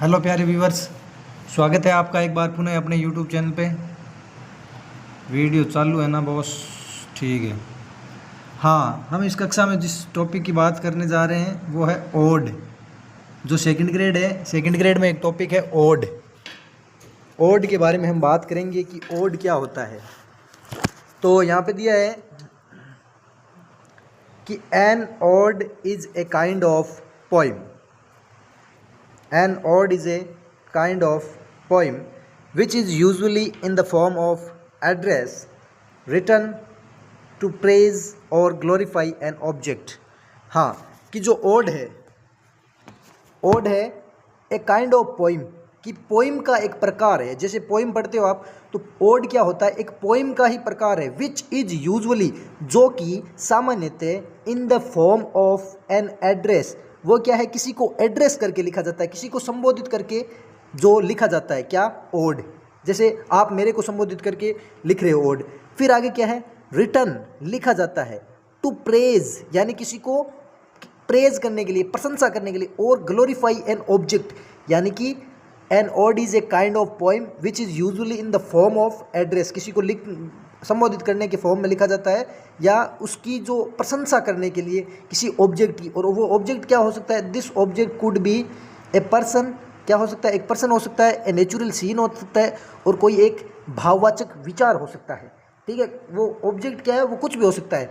Hello प्यारे viewers, स्वागत है आपका एक बार पुनः अपने यूट्यूब चैनल पे। वीडियो चालू है ना बॉस? ठीक है। हाँ, हम इस कक्षा में जिस टॉपिक की बात करने जा रहे हैं वो है ओड। जो सेकंड ग्रेड है, सेकंड ग्रेड में एक टॉपिक है ओड। ओड के बारे में हम बात करेंगे कि ओड क्या होता है। तो यहाँ पे दिया है कि an ode is a kind of poem. An ode is a kind of poem which is usually in the form of address written to praise or glorify an object। हाँ, कि जो ओड है ए काइंड ऑफ पोइम, कि poem का एक प्रकार है। जैसे पोइम पढ़ते हो आप, तो ओड क्या होता है? एक पोइम का ही प्रकार है। विच इज यूजुअली, जो कि सामान्यतः इन the form of an address, वो क्या है? किसी को एड्रेस करके लिखा जाता है, किसी को संबोधित करके जो लिखा जाता है, क्या? ओड। जैसे आप मेरे को संबोधित करके लिख रहे हो ओड। फिर आगे क्या है? रिटन, लिखा जाता है। टू प्रेज, यानी किसी को प्रेज करने के लिए, प्रशंसा करने के लिए। और ग्लोरीफाई एन ऑब्जेक्ट, यानी कि an ode is a kind of poem which is usually in the form of address, किसी को संबोधित करने के फॉर्म में लिखा जाता है, या उसकी जो प्रशंसा करने के लिए किसी ऑब्जेक्ट की। और वो ऑब्जेक्ट क्या हो सकता है? This object could be a person, क्या हो सकता है? एक पर्सन हो सकता है, ए नेचुरल सीन हो सकता है, और कोई एक भाववाचक विचार हो सकता है। ठीक है, वो ऑब्जेक्ट क्या है? वो कुछ भी हो सकता है।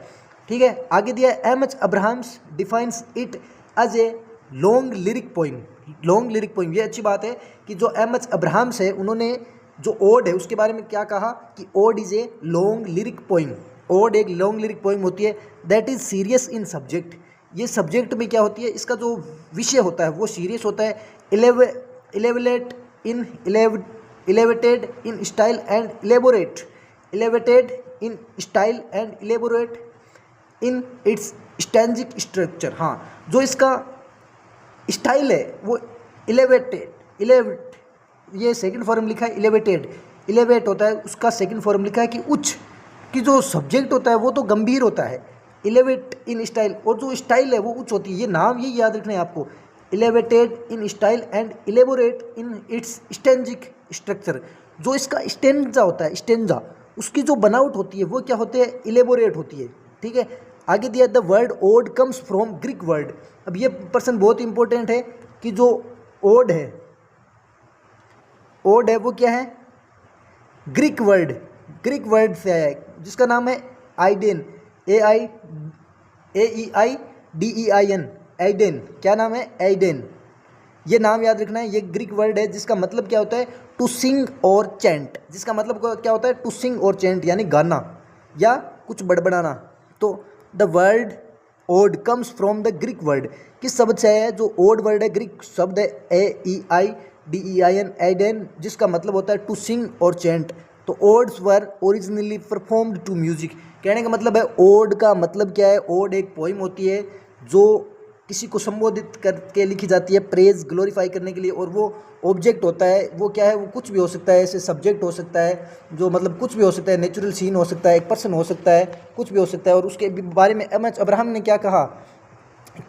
ठीक है, आगे दिया है M H Abrams defines it as a long lyric poem. Long lyric poem, ये अच्छी बात है कि जो एम एच अब्राहम्स है, उन्होंने जो ओड है उसके बारे में क्या कहा कि ode is a long lyric poem. Ode एक लॉन्ग लिरिक पोइम होती है that is serious in subject. ये सब्जेक्ट में क्या होती है? इसका जो विषय होता है वो सीरियस होता है। Elevated in elevated in style and elaborate, elevated in style and elaborate in its stanzaic structure. हाँ, जो इसका स्टाइल है वो इलेवेट, ये सेकंड फॉर्म लिखा है इलेवेटेड, इलेवेट होता है, उसका सेकंड फॉर्म लिखा है कि उच्च। कि जो सब्जेक्ट होता है वो तो गंभीर होता है, इलेवेट इन स्टाइल, और जो स्टाइल है वो उच्च होती है। ये नाम ये याद रखना है आपको, elevated in style and elaborate in its stanzaic structure. जो इसका स्टेंजा होता है, स्टेंजा, उसकी जो बनावट होती है वो क्या होती है? इलेबोरेट होती है। ठीक है, आगे दिया the word ode comes from Greek word. अब ये पर्सन बहुत इंपॉर्टेंट है कि जो ओड है, ओड है वो क्या है? ग्रीक वर्ड से आया है, जिसका नाम है आइडेन, AIDEIDEIN, आइडेन। क्या नाम है? आइडेन। ये नाम याद रखना है। ये ग्रीक वर्ड है जिसका मतलब क्या होता है? टू सिंग और चैंट। जिसका मतलब क्या होता है? टू सिंग और चैंट, यानी गाना या कुछ बड़बड़ाना। तो the word ode comes from the Greek word, किस शब्द से आया है? जो ओड वर्ड है, ग्रीक शब्द है AEIDEIN, आइडेन, जिसका मतलब होता है टू सिंग और चैंट। तो odes were originally performed to music. कहने का मतलब है, ओड का मतलब क्या है? ओड एक पोइम होती है जो किसी को संबोधित करके लिखी जाती है, प्रेज ग्लोरीफाई करने के लिए। और वो ऑब्जेक्ट होता है, वो क्या है? वो कुछ भी हो सकता है। ऐसे सब्जेक्ट हो सकता है, जो मतलब कुछ भी हो सकता है, नेचुरल सीन हो सकता है, एक पर्सन हो सकता है, कुछ भी हो सकता है। और उसके बारे में एम एच अब्राहम ने क्या कहा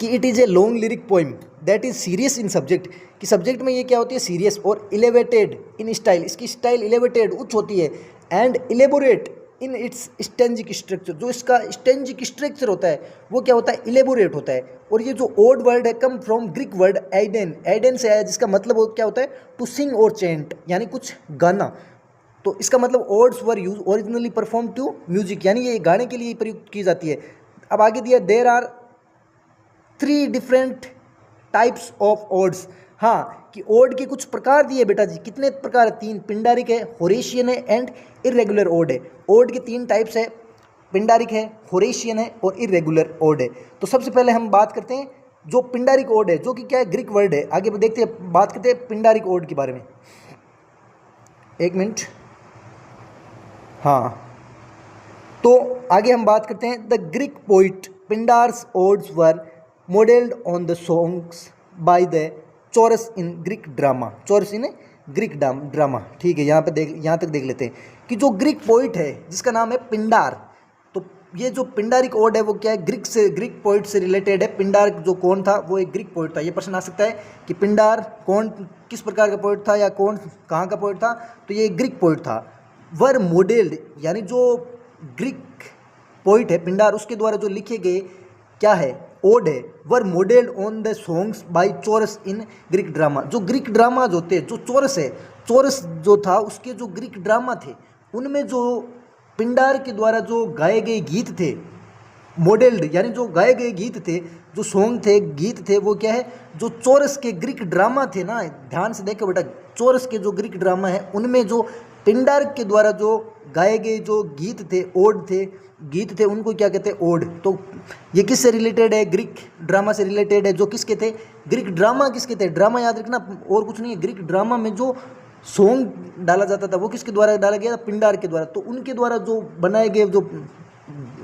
कि it is a long lyric poem that is serious in subject, कि सब्जेक्ट में ये क्या होती है? सीरियस, और इलेवेटेड इन स्टाइल, इसकी स्टाइल इलेवेटेड, उच्च होती है, and elaborate in its stanzaic structure, जो इसका स्टेंजिक स्ट्रक्चर होता है वो क्या होता है? इलेबोरेट होता है। और ये जो ओड वर्ड है कम फ्रॉम ग्रीक वर्ड आइडेन, आइडेन से आया, जिसका मतलब क्या होता है? टू सिंग और चैंट, यानी कुछ गाना। तो इसका मतलब odes were use originally perform to music, यानी ये गाने के लिए प्रयुक्त की जाती है। अब आगे दिया there are 3 different types of odes. हाँ, कि ओड के कुछ प्रकार दिए बेटा जी। कितने प्रकार? 3। पिंडारिक है, होरेशियन है, एंड इरेगुलर ओड है। ओड के 3 टाइप्स है, पिंडारिक है, होरेशियन है, और इरेगुलर ओड है। तो सबसे पहले हम बात करते हैं जो पिंडारिक ओड है, जो कि क्या है? ग्रीक वर्ड है। आगे देखते हैं, बात करते हैं पिंडारिक ओड के बारे में। एक मिनट। हाँ, तो आगे हम बात करते हैं the Greek poet Pindar's odes were modeled on the songs by the chorus in Greek drama, chorus in Greek drama। ठीक है, यहाँ तक देख लेते हैं कि जो ग्रीक पोइट है जिसका नाम है पिंडार, तो ये जो पिंडारिक ओड है वो क्या है, ग्रीक पोइट से रिलेटेड है। पिंडार जो कौन था वो एक ग्रीक पोइट था। ये प्रश्न आ सकता है कि पिंडार कौन किस प्रकार का पोइट था या कौन कहाँ का पोइट था, तो ये ग्रीक पोइट था। वर मॉडल्ड यानी जो ग्रीक पोइट है पिंडार, उसके द्वारा जो लिखे गए क्या है ओड है, were modelled on the songs by chorus in Greek drama. जो ग्रीक ड्रामा जो होते हैं, जो चोरस है, चोरस जो था उसके जो ग्रीक ड्रामा थे उनमें जो पिंडार के द्वारा जो गाए गए गीत थे, मॉडल्ड यानी जो गाए गए गीत थे, जो सॉन्ग थे, गीत थे, वो क्या है जो चोरस के ग्रीक ड्रामा थे ना। ध्यान से देखो बेटा, चोरस के जो ग्रीक ड्रामा है उनमें जो पिंडार के द्वारा जो गाए गए जो गीत थे, ओड थे, गीत थे, उनको क्या कहते हैं ओड। तो ये किससे रिलेटेड है, ग्रीक ड्रामा से रिलेटेड है। जो किसके थे, ग्रीक ड्रामा किसके थे, ड्रामा याद रखना और कुछ नहीं है। ग्रीक ड्रामा में जो सॉन्ग डाला जाता था वो किसके द्वारा डाला गया था, पिंडार के द्वारा। तो उनके द्वारा जो बनाए गए जो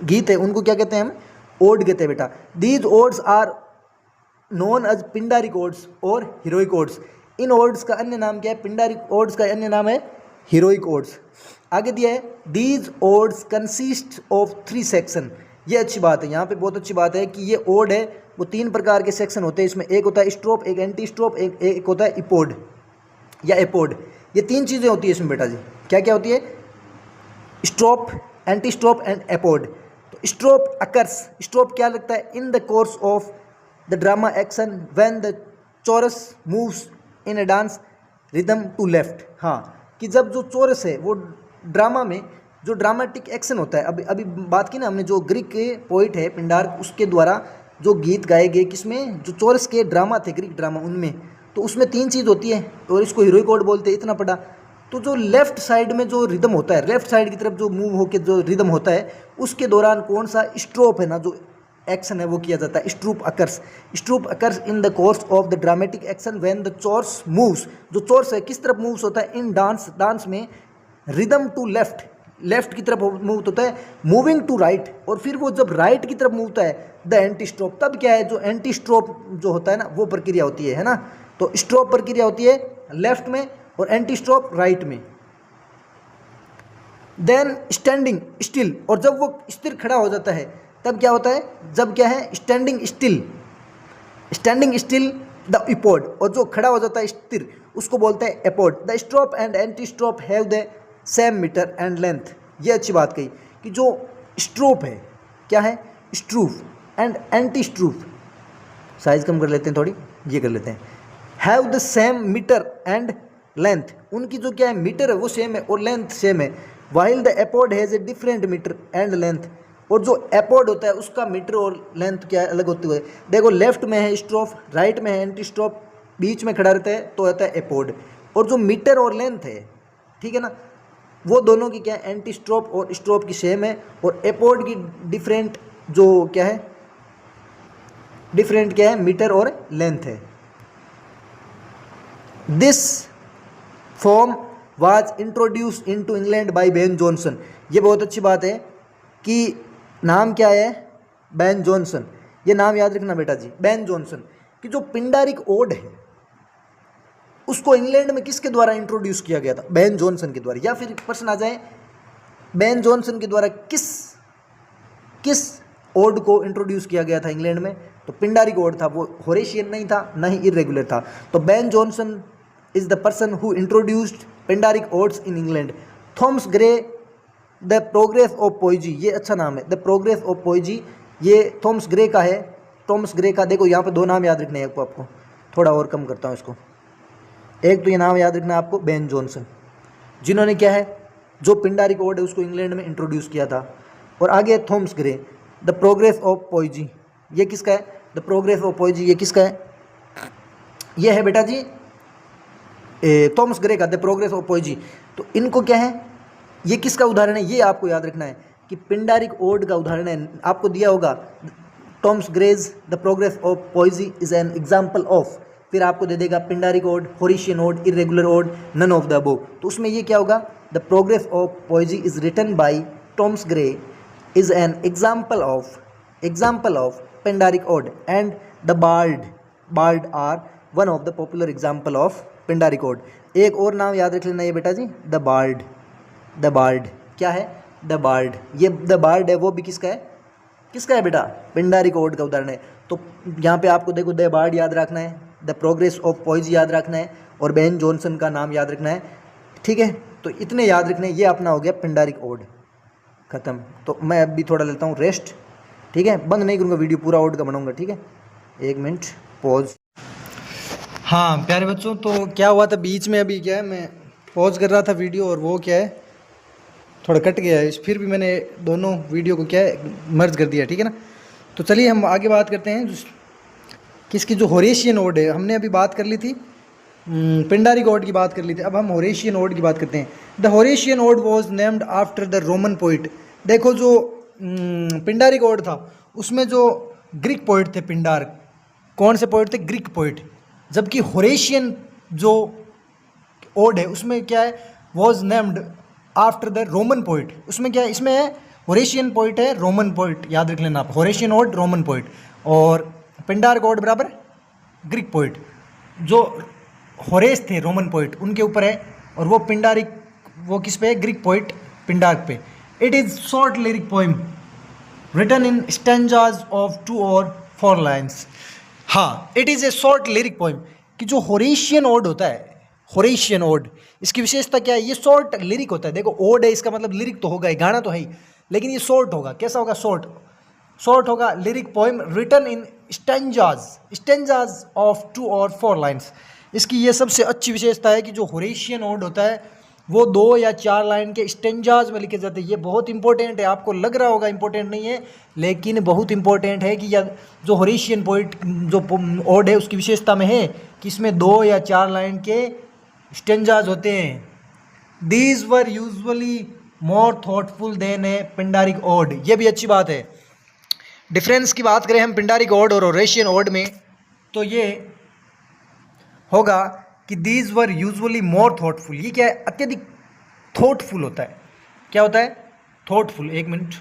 गीत है उनको क्या कहते हैं, हम ओड कहते हैं बेटा। These odes are known as Pindaric odes और हीरोइक ओड्स। इन ओड्स का अन्य नाम क्या है, पिंडारिक ओड्स का अन्य नाम है हीरोइक ओड्स। आगे दिया है these odds consist of 3 section. ये अच्छी बात है, यहाँ पे बहुत अच्छी बात है कि ये ओड है वो 3 प्रकार के सेक्शन होते हैं। इसमें एक होता है स्ट्रोफ, एक एंटी स्ट्रोफ, एक होता है इपोड या एपोड। ये 3 चीज़ें होती है इसमें बेटा जी। क्या क्या होती है, स्ट्रोफ, एंटी स्ट्रोफ एंड एपोड। तो स्ट्रोफ अकर्स, स्ट्रोफ क्या लगता है, in the course of the drama action when the chorus moves in a dance rhythm to left. हाँ, कि जब जो चोरस है वो ड्रामा में जो ड्रामेटिक एक्शन होता है, अभी बात की ना हमने, जो ग्रीक के पोइट है पिंडार, उसके द्वारा जो गीत गाए गए किसमें, जो चोरस के ड्रामा थे, ग्रीक ड्रामा, उनमें। तो उसमें 3 चीज़ होती है और इसको हीरोइक ओड बोलते हैं, इतना पढ़ा। तो जो लेफ्ट साइड में जो रिदम होता है, लेफ्ट साइड की तरफ जो मूव होकर जो रिदम होता है, उसके दौरान कौन सा स्ट्रोप है ना, जो एक्शन है वो किया जाता है, स्ट्रूप occurs. स्ट्रूप occurs in the course of the dramatic action when the chores moves. जो चोर्स है किस तरफ मूव्स होता है, इन डांस, डांस में रिदम टू लेफ्ट, लेफ्ट की तरफ मूव होता है, मूविंग टू राइट, और फिर वो जब राइट की तरफ मूव होता है द एंटी स्ट्रोप, तब क्या है, जो एंटी स्ट्रोप जो होता है ना वो प्रक्रिया होती है ना। तो स्ट्रोप प्रक्रिया होती है लेफ्ट में और एंटी स्ट्रोप राइट में। देन स्टैंडिंग स्टिल, और जब वो स्थिर खड़ा हो जाता है तब क्या होता है, जब क्या है standing still, standing still the इपोड, और जो खड़ा हो जाता है स्थिर उसको बोलते हैं epode. The strophe and antistrophe have the same metre and length. ये अच्छी बात कही कि जो स्ट्रोप है क्या है, strophe, and antistrophe, size कम कर लेते हैं थोड़ी, ये कर लेते हैं, have the same metre and length. उनकी जो क्या है मीटर है वो सेम है और लेंथ सेम है। While the epode has a different metre and length, और जो एपोड होता है उसका मीटर और लेंथ क्या है, अलग होते हुए। देखो लेफ्ट में है स्ट्रोफ, राइट में है एंटी स्ट्रोफ, बीच में खड़ा रहता है तो रहता है एपोड। और जो मीटर और लेंथ है, ठीक है ना, वो दोनों की क्या है, एंटी स्ट्रोप और स्ट्रोप की सेम है, और एपोड की डिफरेंट जो क्या है, डिफरेंट क्या है, मीटर और लेंथ है। This form was introduced into England by Ben Jonson. ये बहुत अच्छी बात है कि नाम क्या है, बेन जॉनसन। ये नाम याद रखना बेटा जी, बेन जॉनसन। कि जो पिंडारिक ओड है उसको इंग्लैंड में किसके द्वारा इंट्रोड्यूस किया गया था, बेन जॉनसन के द्वारा। या फिर प्रश्न आ जाए बेन जॉनसन के द्वारा किस ओड को इंट्रोड्यूस किया गया था इंग्लैंड में, तो पिंडारिक ओड था। वो होरेशियन नहीं था, ना ही इरेगुलर था। तो Ben Jonson is the person who introduced Pindaric odes in England. Thomas Gray the progress of poesy, ये अच्छा नाम है, द प्रोग्रेस ऑफ पोइजी, ये थॉमस ग्रे का है। थॉमस ग्रे का देखो यहाँ पे 2 नाम याद रखने हैं आपको, थोड़ा और कम करता हूँ इसको। एक तो ये नाम याद रखना आपको, बेन जॉनसन, जिन्होंने क्या है, जो पिंडारिक ओड है उसको इंग्लैंड में इंट्रोड्यूस किया था। और आगे Thomas Gray, the progress of poesy, ये किसका है, द प्रोग्रेस ऑफ पोइजी, ये किसका है, ये है बेटा जी थॉमस ग्रे का, द प्रोग्रेस ऑफ पोइजी। तो इनको क्या है, ये किसका उदाहरण है, ये आपको याद रखना है कि पिंडारिक ओड का उदाहरण है। आपको दिया होगा Thomas Gray's the progress of poesy is an example of, फिर आपको दे देगा Pindaric ode, Horatian ode, irregular ode, none of the above. तो उसमें ये क्या होगा, the progress of poesy is written by Thomas Gray is an example of Pindaric ode, and the bard are one of the popular example of Pindaric ode. एक और नाम याद रख लेना ये बेटा जी, द बार्ड क्या है, द बार्ड, ये द बार्ड है वो भी किसका है बेटा, पिंडारिक ओड का उदाहरण है। तो यहाँ पे आपको देखो द बार्ड याद रखना है, द प्रोग्रेस ऑफ पोइजी याद रखना है और बेन जॉनसन का नाम याद रखना है, ठीक है। तो इतने याद रखने, ये अपना हो गया पिंडारिक ओड ख़त्म। तो मैं अभी थोड़ा लेता हूँ रेस्ट, ठीक है, बंद नहीं करूँगा वीडियो, पूरा ओड का बनाऊँगा, ठीक है। 1 मिनट पॉज। हाँ प्यारे बच्चों, तो क्या हुआ था बीच में, अभी क्या है मैं पॉज कर रहा था वीडियो और वो क्या है थोड़ा कट गया है, फिर भी मैंने दोनों वीडियो को क्या है मर्ज कर दिया, ठीक है ना। तो चलिए हम आगे बात करते हैं किसकी, जो होरेशियन ओड है। हमने अभी बात कर ली थी पिंडारिक ओड की बात कर ली थी, अब हम होरेशियन ओड की बात करते हैं। The Horatian ode was named after the Roman poet. देखो जो पिंडारिक ओड था उसमें जो ग्रीक पोइट थे, पिंडार कौन से पोइट थे, ग्रीक पोइट, जबकि होरेशियन जो ओड है उसमें क्या है, was named after the Roman poet. उसमें क्या है, इसमें है होरेशियन पोइट है, रोमन पोइट, याद रख लेना आप, होरेशियन ओड रोमन पोइट और पिंडारिक ओड बराबर ग्रीक पोइट। जो होरेस थे रोमन पोइट उनके ऊपर है, और वो पिंडारिक वो किस पे है, ग्रीक पोइट पिंडार्क पे। It is short lyric poem written in stanzas of 2 or 4 lines. हाँ, it is a short lyric poem, कि जो होरेशियन ओड होता है, होरेशियन ओड, इसकी विशेषता क्या है, ये शॉर्ट लिरिक होता है। देखो ओड है, इसका मतलब लिरिक तो होगा ही, गाना तो है ही, लेकिन ये शॉर्ट होगा। कैसा होगा, शॉर्ट होगा, lyric poem written in stanzas of 2 or 4 lines. इसकी ये सबसे अच्छी विशेषता है कि जो होरेशियन ओड होता है वो 2 या 4 लाइन के स्टेंजाज में लिखे जाते हैं। ये बहुत इंपॉर्टेंट है, आपको लग रहा होगा इंपॉर्टेंट नहीं है, लेकिन बहुत इंपॉर्टेंट है कि यह जो होरेशियन पोइट जो ओड है उसकी विशेषता में है कि इसमें 2 या 4 लाइन के स्टेंजाज होते हैं। These were usually more thoughtful than a Pindaric ode. ये भी अच्छी बात है। डिफरेंस की बात करें हम पिंडारिक ओड और होरेशियन ओड में, तो ये होगा कि these were usually more thoughtful. ये क्या है, अत्यधिक थॉटफुल होता है। क्या होता है, थॉटफुल। 1 मिनट,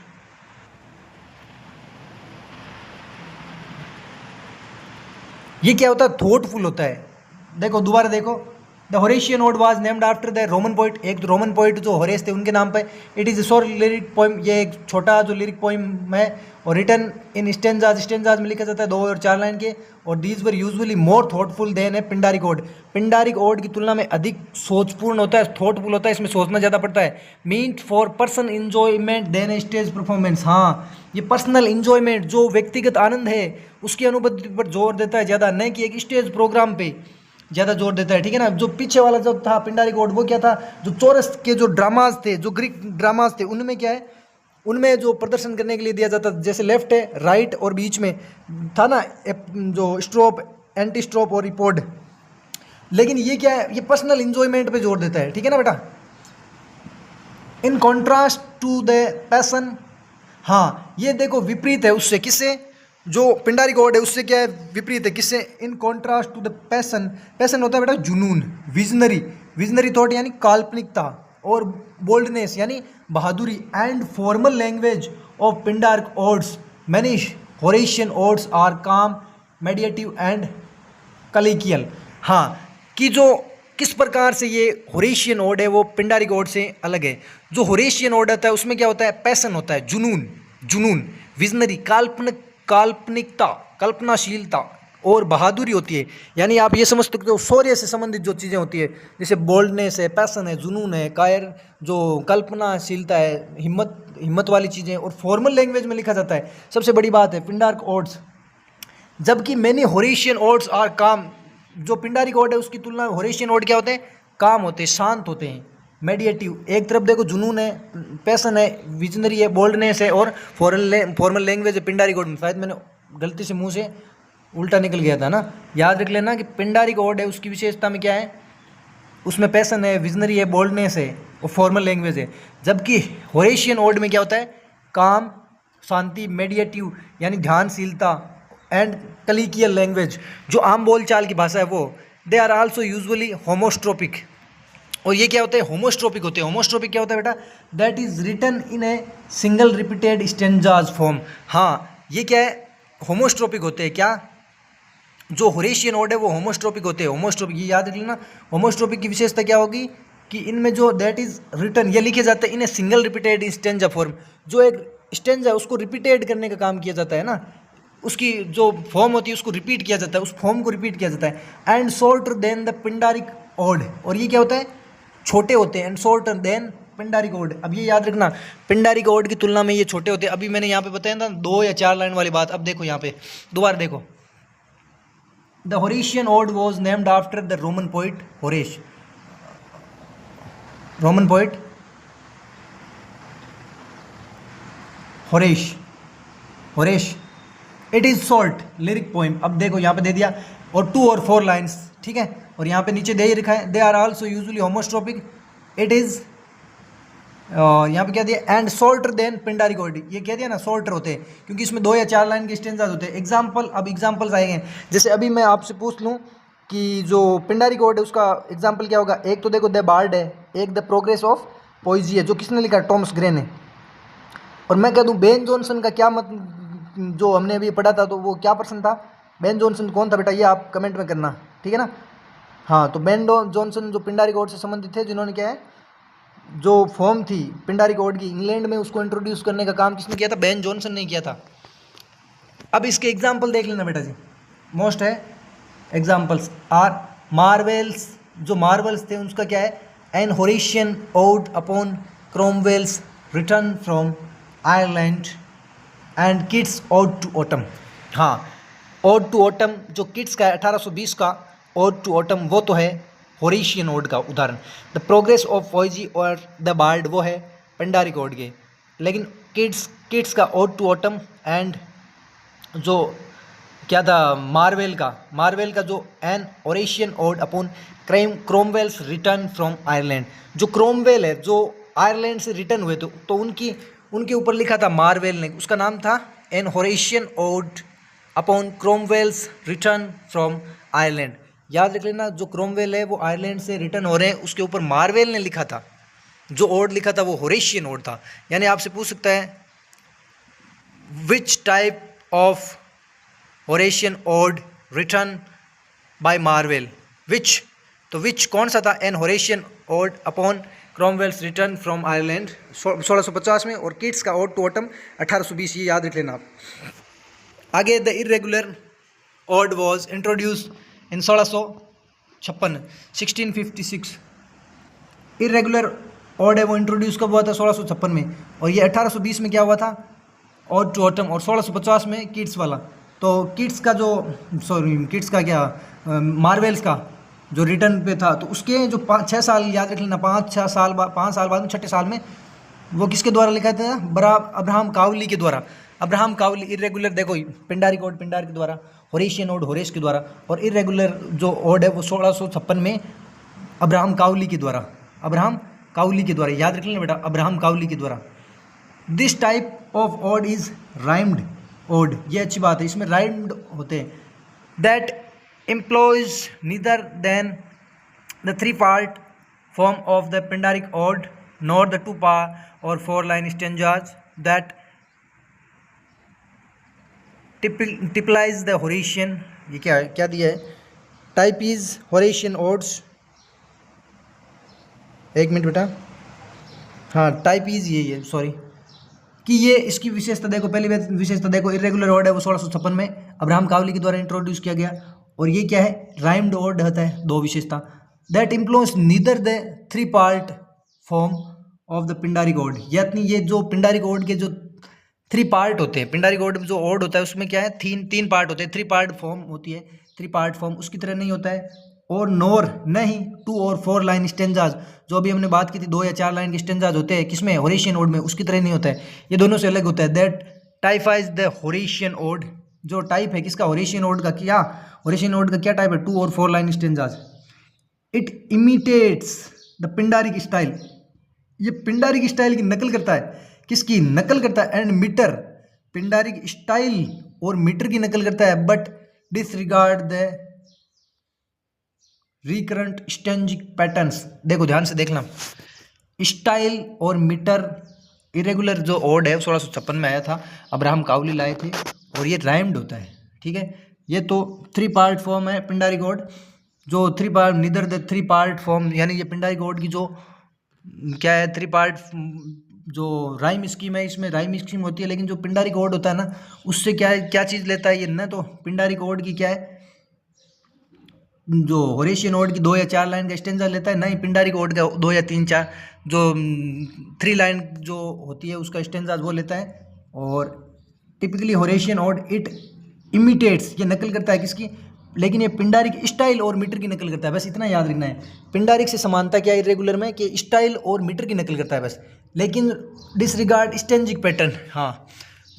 ये क्या होता है, थॉटफुल होता है। देखो दोबारा देखो, the Horatian ode was named after the Roman poet. एक तो रोमन पोइट जो होरेस थे उनके नाम पे। It is a short lyric poem, ये एक छोटा जो लिरिक पोइम है, और रिटन इन स्टेंजाज में लिखा जाता है 2 और 4 लाइन के। और these were usually more thoughtful than a Pindaric ode. Pindaric ode की तुलना में अधिक सोचपूर्ण होता है, थॉटफुल होता है, इसमें सोचना ज़्यादा पड़ता है। Meant for person enjoyment than a stage performance. हाँ, ये पर्सनल इंजॉयमेंट, जो व्यक्तिगत आनंद है उसकी अनुभूति पर जोर देता है ज़्यादा, न कि एक स्टेज प्रोग्राम पे ज़्यादा जोर देता है, ठीक है ना। जो पीछे वाला जो था पिंडारिक ओड, वो क्या था, जो चोरस के जो ड्रामाज थे, जो ग्रीक ड्रामाज थे, उनमें क्या है, उनमें जो प्रदर्शन करने के लिए दिया जाता, जैसे लेफ्ट है, राइट और बीच में था ना जो स्ट्रोप, एंटी स्ट्रोप और रिपोर्ट। लेकिन ये क्या है, ये पर्सनल इंजॉयमेंट पे जोर देता है, ठीक है ना बेटा। In contrast to the passion, हाँ ये देखो विपरीत है उससे, किससे, जो पिंडारिक ओड है उससे क्या है, विपरीत है, किससे, in contrast to the passion. Passion होता है बेटा जुनून, विजनरी थॉट यानी काल्पनिकता, और बोल्डनेस यानी बहादुरी, and formal language of Pindaric odes. Many Horatian odes are calm, meditative and कलिकियल। हाँ, कि जो किस प्रकार से ये होरेशियन ओड है वो पिंडारिक ओड से अलग है। जो होरेशियन ओड होता है उसमें क्या होता है, पैसन होता है, जुनून, विजनरी काल्पनिकता, कल्पनाशीलता और बहादुरी होती है। यानी आप ये समझ सकते हो शौर्य से संबंधित जो चीज़ें होती है, जैसे बोल्डनेस है, पैसन है, जुनून है, कायर जो कल्पनाशीलता है, हिम्मत वाली चीज़ें, और फॉर्मल लैंग्वेज में लिखा जाता है। सबसे बड़ी बात है पिंडारिक ओड्स, जबकि मैनी होरेशियन ओड्स आर काम। जो पिंडारिक ओड है उसकी तुलना में होरेशियन ओड क्या होते हैं, काम होते हैं, शांत होते हैं, मेडिएटिव। एक तरफ देखो जुनून है, पैसन है, विजनरी है, बोल्डनेस है, और फॉर्मल लैंग्वेज है पिंडारिक ओड में। शायद मैंने गलती से मुंह से उल्टा निकल गया था ना, याद रख लेना कि पिंडारिक ओड है उसकी विशेषता में क्या है, उसमें पैसन है, विजनरी है, बोल्डनेस है और फॉर्मल लैंग्वेज है। जबकि होरेशियन ओड में क्या होता है, काम, शांति, मेडिएटिव यानी ध्यानशीलता, एंड कलिकियल लैंग्वेज जो आम बोलचाल की भाषा है वो। They are also usually homostrophic. और ये क्या होते हैं, होमोस्ट्रोपिक होते हैं। होमोस्ट्रोपिक क्या होता है बेटा, that is written in a single repeated stanzas form. हाँ, ये क्या है, होमोस्ट्रोपिक होते हैं। क्या, जो होरेशियन ओड है वो होमोस्ट्रोपिक होते हैं। होमोस्ट्रोपिक ये याद रख लेना। होमोस्ट्रोपिक की विशेषता क्या होगी कि इनमें जो दैट इज रिटर्न ये लिखे जाते हैं in a single repeated stanza form, जो एक स्टेंजा है उसको रिपीटेड करने का काम किया जाता है ना, उसकी जो फॉर्म होती है उसको रिपीट किया जाता है, उस फॉर्म को रिपीट किया जाता है। And shorter than the Pindaric ode, और ये क्या होता है, छोटे होते हैं, and shorter than Pindaric ode. अब ये याद रखना, पिंडारिक ओड की तुलना में ये छोटे होते हैं। अभी मैंने यहाँ पे बताया था 2 या 4 लाइन वाली बात, अब देखो यहाँ पे दोबारा देखो, the Horatian ode was named after the Roman poet Horace, Roman poet Horace, Horace. It is short lyric poem, अब देखो यहाँ पे दे दिया, और 2 और 4 लाइन्स, ठीक है, और यहाँ पे नीचे दे ही रखा है, they are also usually homostrophic, it is यहाँ पे क्या दिया, and shorter than Pindaric ode, ये कह दिया ना शॉर्टर होते हैं क्योंकि इसमें 2 या 4 लाइन के स्टेंजाज होते हैं। एग्जाम्पल, अब एग्जाम्पल्स आएंगे, जैसे अभी मैं आपसे पूछ लूँ कि जो पिंडारिक ओड है उसका एग्जाम्पल क्या होगा, एक तो देखो द बार्ड है, एक द प्रोग्रेस ऑफ पोइजी है, जो किसने लिखा, टॉमस ग्रे ने। और मैं कह दूँ बेन जॉनसन का क्या मत, जो हमने अभी पढ़ा था तो वो क्या पर्सन था, बेन जॉनसन कौन था बेटा, ये आप कमेंट में करना, ठीक है ना। हाँ, तो बेन जॉनसन जो पिंडारिक ओड से संबंधित थे, जिन्होंने क्या है, जो फॉर्म थी पिंडारिक ओड की इंग्लैंड में, उसको इंट्रोड्यूस करने का काम किसने किया था, बेन जॉनसन ने किया था। अब इसके एग्जाम्पल देख लेना बेटा जी, मोस्ट है एग्जाम्पल्स आर मार्वेल्स, जो मार्वल्स थे उसका क्या है, an Horatian ode upon Cromwell's return from Ireland, and Keats ode to autumn. हाँ, ओड टू ऑटम जो किड्स का है 1820 का ओड टू ऑटम, वो तो है होरेशियन ओड का उदाहरण। द प्रोग्रेस ऑफ पोएजी और द बार्ड वो है पिंडारिक ओड के। लेकिन किड्स का ओड टू ऑटम, एंड जो क्या था मार्वेल का जो an Horatian ode upon Cromwell's return from Ireland, जो क्रोमवेल है जो आयरलैंड से रिटर्न हुए तो उनके ऊपर लिखा था मार्वेल ने, उसका नाम था an Horatian ode upon Cromwell's return from Ireland. याद रख लेना, जो क्रोमवेल है वो आयरलैंड से रिटर्न हो रहे हैं, उसके ऊपर मार्वेल ने लिखा था, जो ओड लिखा था वो होरेशियन ओड था। यानी आपसे पूछ सकता है which type of Horatian ode return by Marvell, which, तो विच कौन सा था, an Horatian ode upon Cromwell's return from Ireland 1650 में, और किड्स का ओड टू ऑटम 1820, ये याद रख लेना आप। आगे the irregular ode was introduce in 1656। Irregular ode है वो इंट्रोड्यूस कब हुआ था, 1656 में, और ये 1820 में क्या हुआ था, ओड टू ऑटम, और 1650 में किड्स वाला। तो किड्स का जो किड्स का क्या मार्वेल्स का जो रिटर्न पे था, तो उसके जो 5-6 साल याद रख लेना, 5 साल बाद में 6ठे साल में वो किसके द्वारा लिखा था, अब्राहम काउली के द्वारा। अब्राहम काउली इरेगुलर, देखो पिंडारिक ओड पिंडार के द्वारा, होरेशियन ओड होरेश के द्वारा, और इरेगुलर जो ओड है वो 1656 में अब्राहम काउली के द्वारा, याद रख लेना बेटा, अब्राहम काउली के द्वारा। This type of ode is rhymed ode, ये अच्छी बात है, इसमें राइम्ड होते हैं। That employs neither than the 3-part form of the Pindaric ode nor the 2 or 4-line stanzas that typize the Horatian, ये क्या दिया है, टाइप इज होरेशियन ओड्स, एक मिनट बेटा, हाँ टाइप इज यही है, सॉरी, कि ये इसकी विशेषता देखो, पहली विशेषता देखो, इरेगुलर ओड है वो 1656 में अब्राहम काउली के द्वारा इंट्रोड्यूस किया गया, और ये क्या है, राइम्ड ओड होता है, 2 विशेषता। That employs neither the 3-part form of the Pindaric ode, यानी ये जो पिंडारिक ओड के जो 3 पार्ट होते हैं, पिंडारिक ओड जो ओड होता है उसमें क्या है, 3 पार्ट होते हैं, 3-part फॉर्म होती है, 3-part फॉर्म उसकी तरह नहीं होता है, और नोर नहीं 2 और 4 लाइन स्टेंजाज, जो अभी हमने बात की थी 2 या 4 लाइन के स्टेंजाज होते हैं किसमें, होरेशियन ओड में, उसकी तरह नहीं होता है, ये दोनों से अलग होता है। दैट टाइफाइज द होरेशियन ओड, जो टाइप है किसका, होरेशियन ओड का, क्या होरेशियन ओड का क्या टाइप है, 2 और 4 line stanzas. It imitates the पिंडारिक style, ये पिंडारिक स्टाइल की नकल करता है, किसकी नकल करता है, एंड मीटर, पिंडारिक स्टाइल और मीटर की नकल करता है, but disregard the recurrent stanzaic patterns. देखो ध्यान से देखना, स्टाइल और मीटर, इरेगुलर जो ओड है 1656 में आया था, अब्राहम काउली लाए थे, और ये राइम्ड होता है, ठीक है। ये तो 3-part फॉर्म है पिंडारिक ओड, जो three part neither the three part form, यानी ये पिंडारी कोड की जो क्या है थ्री पार्ट जो राइम स्कीम है, इसमें राइम स्कीम होती है, लेकिन जो पिंडारी कोड होता है ना उससे क्या है, क्या चीज़ लेता है ये ना, तो पिंडारी कोड की क्या है जो होरेशियन ओड की 2 या 4 लाइन का स्टेंजा लेता है, नहीं पिंडारी कोड का 2 या 3-4 जो 3 लाइन जो होती है उसका स्टेंजा वो लेता है। और typically Horatian ode it imitates, ये नकल करता है किसकी, लेकिन ये पिंडारिक स्टाइल और मीटर की नकल करता है, बस इतना याद रखना है। पिंडारिक से समानता क्या है इरेगुलर में कि स्टाइल और मीटर की नकल करता है बस, लेकिन डिसरिगार्ड स्टेंजिक पैटर्न, हाँ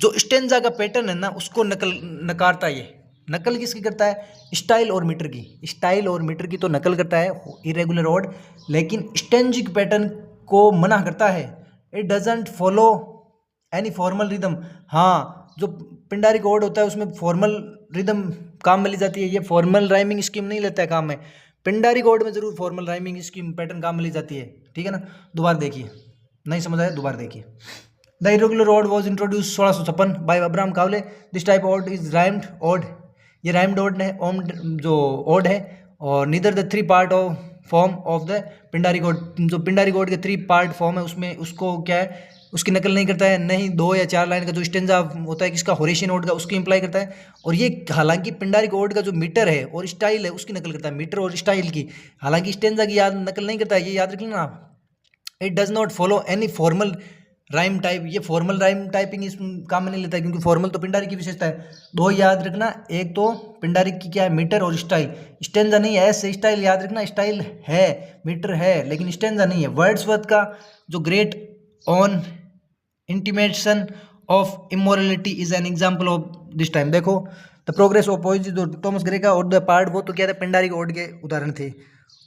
जो स्टेंजा का पैटर्न है ना उसको नकारता है। ये नकल किसकी करता है, स्टाइल और मीटर की, स्टाइल और मीटर की तो नकल करता है इरेगुलर ओड, लेकिन स्टेंजिक पैटर्न को मना करता है। It doesn't follow any formal rhythm, हाँ जो पिंडारी कोड होता है उसमें फॉर्मल रिदम काम में ली जाती है, ये फॉर्मल राइमिंग स्कीम नहीं लेता है काम में। पिंडारी कोड में जरूर फॉर्मल राइमिंग स्कीम पैटर्न काम में ली जाती है, ठीक है ना। दोबारा देखिए, नहीं समझ आया दोबारा देखिए। The irregular ode was introduce 1656 by Abraham Cowley. This type ode is rhymed ode, ये राइम्ड ओड है, ओम्ड जो ओड है, और neither the three part of form of the Pindaric ode, जो पिंडारी कोड के 3 पार्ट फॉर्म है उसमें उसको क्या है उसकी नकल नहीं करता है, नहीं 2 या 4 लाइन का जो स्टेंजा होता है किसका होरेशियन ओड का उसकी इंप्लाई करता है। और ये हालांकि पिंडारी कोड का जो मीटर है और स्टाइल है उसकी नकल करता है, मीटर और स्टाइल की, हालांकि स्टेंजा की याद नकल नहीं करता है, ये याद रख लेना आप। It does not follow any formal rhyme type, ये फॉर्मल राइम टाइपिंग इस काम में नहीं लेता है, क्योंकि फॉर्मल तो पिंडारी की विशेषता है। 2 याद रखना, एक तो पिंडारी की क्या है मीटर और स्टाइल, स्टेंजा नहीं है, ऐसे स्टाइल याद रखना, स्टाइल है मीटर है लेकिन स्टेंजा नहीं है। वर्ड्सवर्थ का जो great on intimation of immorality is an example of this time. देखो द प्रोग्रेस ऑफ पोइट्री जो थॉमस ग्रे का और द पार्ट, वो तो क्या था पिंडारी कोड के उदाहरण थे।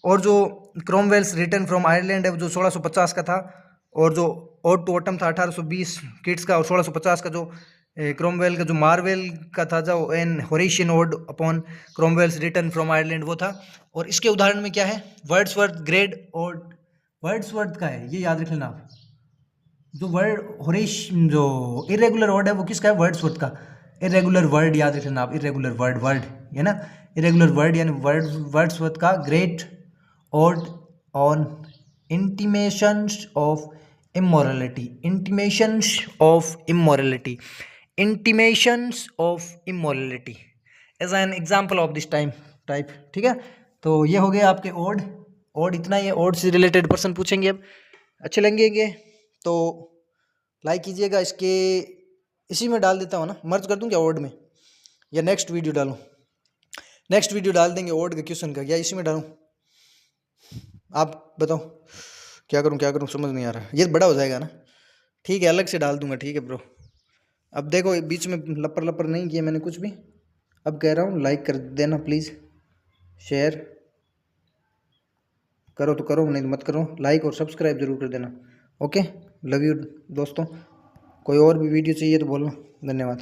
और जो क्रोमवेल्स रिटर्न फ्रॉम आयरलैंड है जो 1650 का था, और जो ओड टू ऑटम था 1820 किट्स का, और 1650 का जो क्रोमवेल का जो मार्वेल का था जो an Horatian ode upon Cromwell's return from Ireland वो था। और इसके उदाहरण में क्या है, वर्ड्सवर्थ ग्रेट ओड वर्ड्सवर्थ का है, ये याद रख लेना आप। जो वर्ड होरेश जो इरेगुलर वर्ड है वो किसका है, वर्ड्सवर्थ का। इरेगुलर वर्ड याद रखना आप, इरेगुलर वर्ड वर्ड है ना, इरेगुलर वर्ड यानी वर्ड्सवर्थ का great ode on intimations of immorality, intimations of immorality, intimations of immorality as an example of this time type, ठीक है। तो ये हो गया आपके ओड, ओड इतना ही है, ओड से रिलेटेड पर्सन पूछेंगे अब, अच्छे लगेंगे तो लाइक कीजिएगा। इसके इसी में डाल देता हूँ ना, मर्ज कर दूँ क्या ओड में, या नेक्स्ट वीडियो डालूँ, नेक्स्ट वीडियो डाल देंगे ओड के क्वेश्चन का, या इसी में डालूँ, आप बताओ क्या करूँ समझ नहीं आ रहा, ये बड़ा हो जाएगा ना, ठीक है अलग से डाल दूंगा, ठीक है ब्रो। अब देखो बीच में लपर लपर नहीं किया मैंने कुछ भी, अब कह रहा हूँ लाइक कर देना प्लीज़, शेयर करो तो करो नहीं तो मत करो, लाइक और सब्सक्राइब जरूर कर देना। ओके, लव यू दोस्तों, कोई और भी वीडियो चाहिए तो बोलना, धन्यवाद।